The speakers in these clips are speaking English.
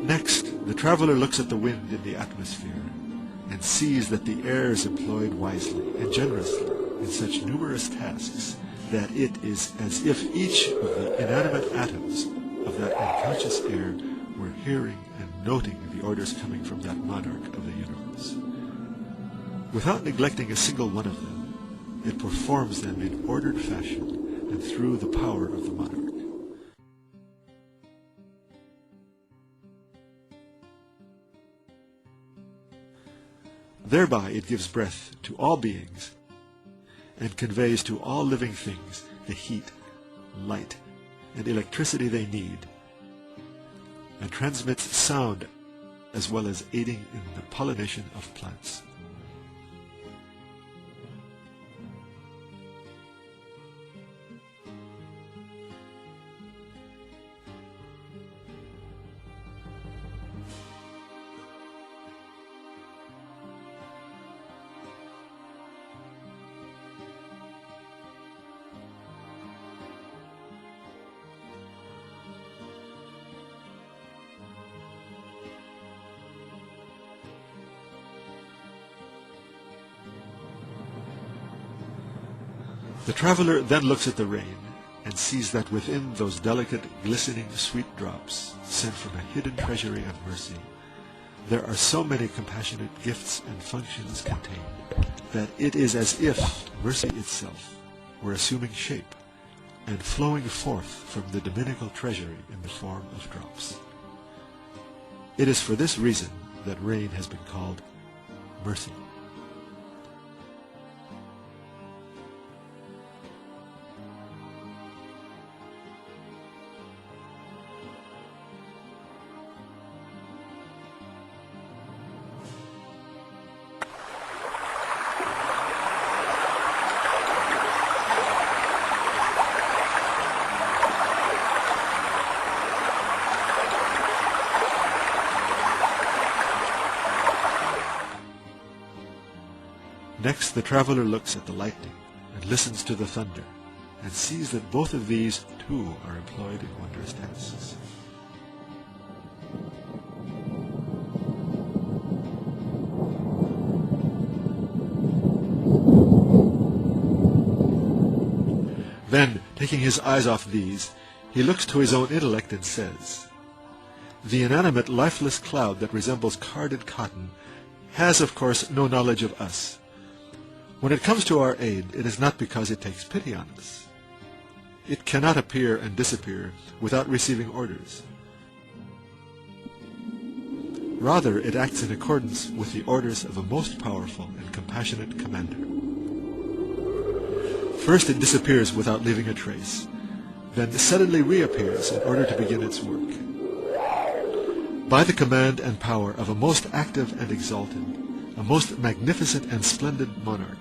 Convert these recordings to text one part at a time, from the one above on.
Next, the traveler looks at the wind in the atmosphere and sees that the air is employed wisely and generously in such numerous tasks that it is as if each of the inanimate atoms of that unconscious air were hearing and noting the orders coming from that monarch of the universe. Without neglecting a single one of them, it performs them in ordered fashion and through the power of the monarch. Thereby it gives breath to all beings and conveys to all living things the heat, light, and electricity they need, and transmits sound as well as aiding in the pollination of plants. The traveler then looks at the rain and sees that within those delicate, glistening, sweet drops sent from a hidden treasury of mercy, there are so many compassionate gifts and functions contained that it is as if mercy itself were assuming shape and flowing forth from the dominical treasury in the form of drops. It is for this reason that rain has been called mercy. Next, the traveler looks at the lightning and listens to the thunder, and sees that both of these, too, are employed in wondrous tasks. Then, taking his eyes off these, he looks to his own intellect and says, "The inanimate, lifeless cloud that resembles carded cotton has, of course, no knowledge of us. When it comes to our aid, it is not because it takes pity on us. It cannot appear and disappear without receiving orders. Rather, it acts in accordance with the orders of a most powerful and compassionate commander. First it disappears without leaving a trace, then suddenly reappears in order to begin its work. By the command and power of a most active and exalted, a most magnificent and splendid monarch,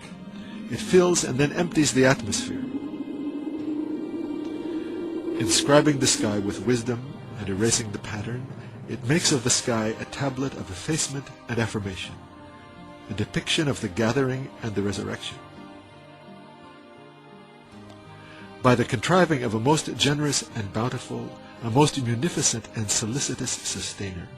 it fills and then empties the atmosphere, inscribing the sky with wisdom and erasing the pattern. It makes of the sky a tablet of effacement and affirmation, a depiction of the gathering and the resurrection. By the contriving of a most generous and bountiful, a most munificent and solicitous sustainer,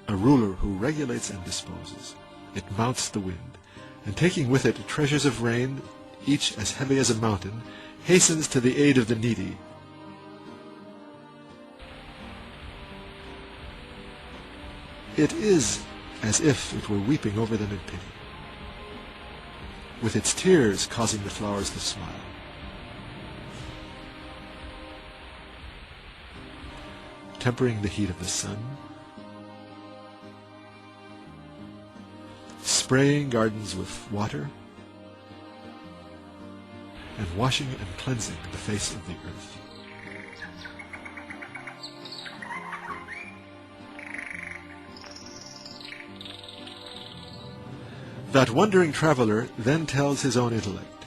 a ruler who regulates and disposes, it mounts the wind, and taking with it treasures of rain, each as heavy as a mountain, hastens to the aid of the needy. It is as if it were weeping over them in pity, with its tears causing the flowers to smile. Tempering the heat of the sun, spraying gardens with water, and washing and cleansing the face of the earth. That wandering traveler then tells his own intellect,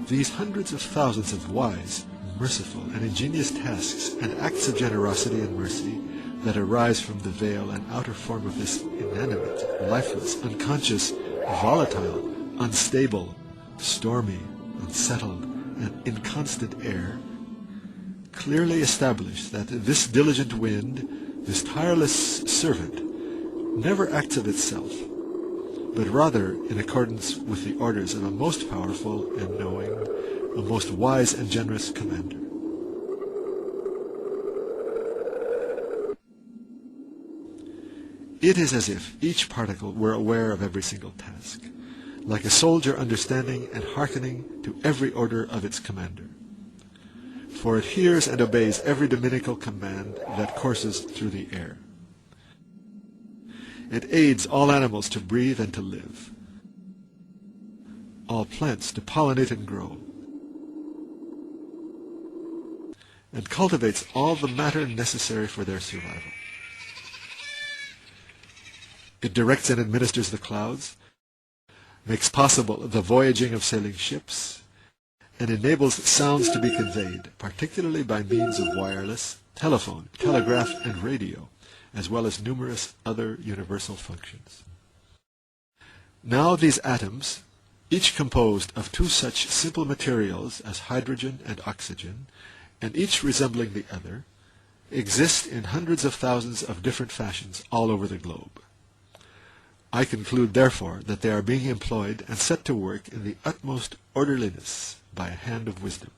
"These hundreds of thousands of wise, merciful, and ingenious tasks and acts of generosity and mercy that arise from the veil and outer form of this inanimate, lifeless, unconscious, volatile, unstable, stormy, unsettled, and inconstant air, clearly establish that this diligent wind, this tireless servant, never acts of itself, but rather in accordance with the orders of a most powerful and knowing, a most wise and generous commander. It is as if each particle were aware of every single task, like a soldier understanding and hearkening to every order of its commander. For it hears and obeys every dominical command that courses through the air. It aids all animals to breathe and to live, all plants to pollinate and grow, and cultivates all the matter necessary for their survival. It directs and administers the clouds, makes possible the voyaging of sailing ships, and enables sounds to be conveyed, particularly by means of wireless, telephone, telegraph, and radio, as well as numerous other universal functions. Now these atoms, each composed of two such simple materials as hydrogen and oxygen, and each resembling the other, exist in hundreds of thousands of different fashions all over the globe. I conclude, therefore, that they are being employed and set to work in the utmost orderliness by a hand of wisdom.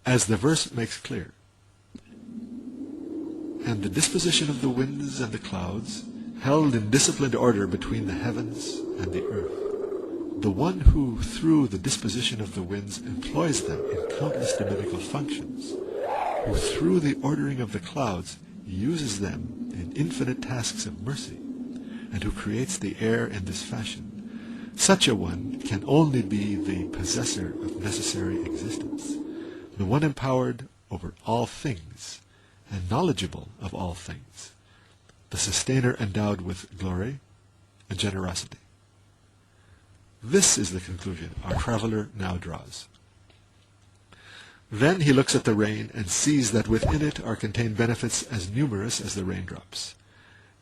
As the verse makes clear, and the disposition of the winds and the clouds, held in disciplined order between the heavens and the earth, the one who, through the disposition of the winds, employs them in countless dominical functions, who through the ordering of the clouds uses them in infinite tasks of mercy, and who creates the air in this fashion, such a one can only be the possessor of necessary existence, the one empowered over all things, and knowledgeable of all things, the sustainer endowed with glory and generosity. This is the conclusion our traveler now draws. Then he looks at the rain and sees that within it are contained benefits as numerous as the raindrops,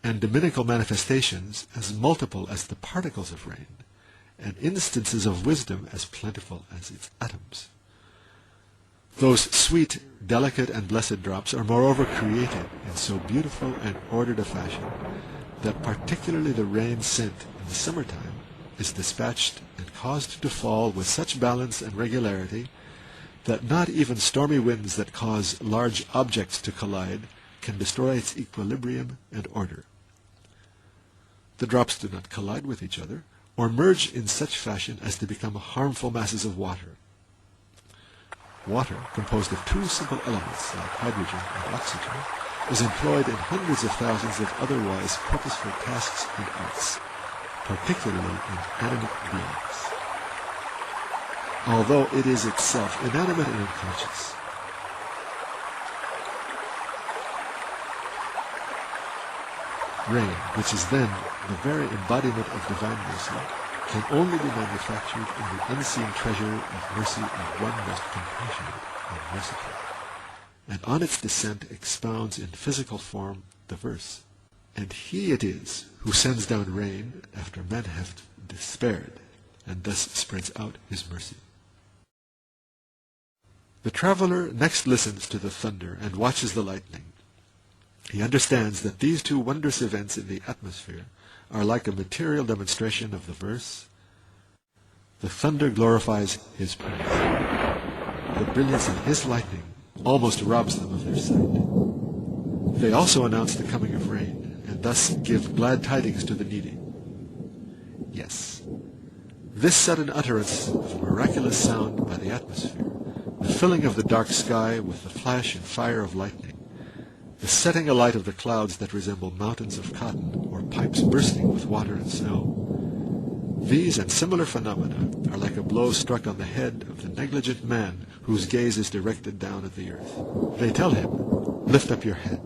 and dominical manifestations as multiple as the particles of rain, and instances of wisdom as plentiful as its atoms. Those sweet, delicate, and blessed drops are moreover created in so beautiful and ordered a fashion that particularly the rain sent in the summertime is dispatched and caused to fall with such balance and regularity that not even stormy winds that cause large objects to collide can destroy its equilibrium and order. The drops do not collide with each other, or merge in such fashion as to become harmful masses of water. Water, composed of two simple elements like hydrogen and oxygen, is employed in hundreds of thousands of otherwise purposeful tasks and arts, particularly in animate beings, although it is itself inanimate and unconscious. Rain, which is then the very embodiment of divine mercy, can only be manufactured in the unseen treasure of mercy of one most compassionate and merciful, and on its descent expounds in physical form the verse, "And he it is who sends down rain after men have despaired, and thus spreads out his mercy." The traveler next listens to the thunder and watches the lightning. He understands that these two wondrous events in the atmosphere are like a material demonstration of the verse, "The thunder glorifies his praise." The brilliance of his lightning almost robs them of their sight. They also announce the coming of rain, and thus give glad tidings to the needy. Yes, this sudden utterance of a miraculous sound by the atmosphere, the filling of the dark sky with the flash and fire of lightning, the setting alight of the clouds that resemble mountains of cotton or pipes bursting with water and snow, these and similar phenomena are like a blow struck on the head of the negligent man whose gaze is directed down at the earth. They tell him, "Lift up your head.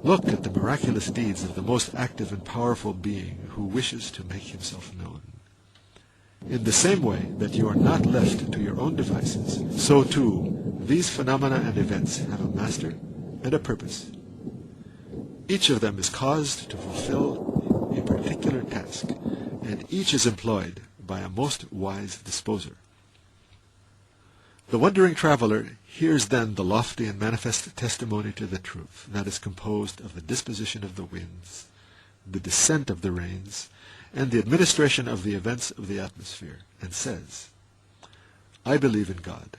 Look at the miraculous deeds of the most active and powerful being who wishes to make himself known." In the same way that you are not left to your own devices, so too these phenomena and events have a master and a purpose. Each of them is caused to fulfill a particular task, and each is employed by a most wise disposer. The wondering traveler hears then the lofty and manifest testimony to the truth that is composed of the disposition of the winds, the descent of the rains, and the administration of the events of the atmosphere, and says, I believe in God.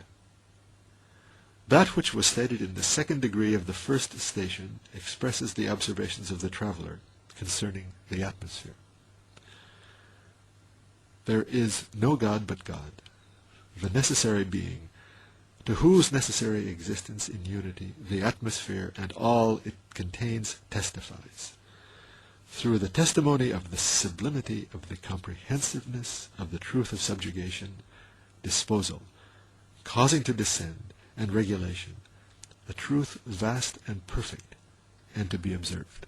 That which was stated in the second degree of the first station expresses the observations of the traveler concerning the atmosphere. There is no God but God, the necessary being, to whose necessary existence in unity the atmosphere and all it contains testifies, through the testimony of the sublimity of the comprehensiveness of the truth of subjugation, disposal, causing to descend, and regulation, a truth vast and perfect, and to be observed.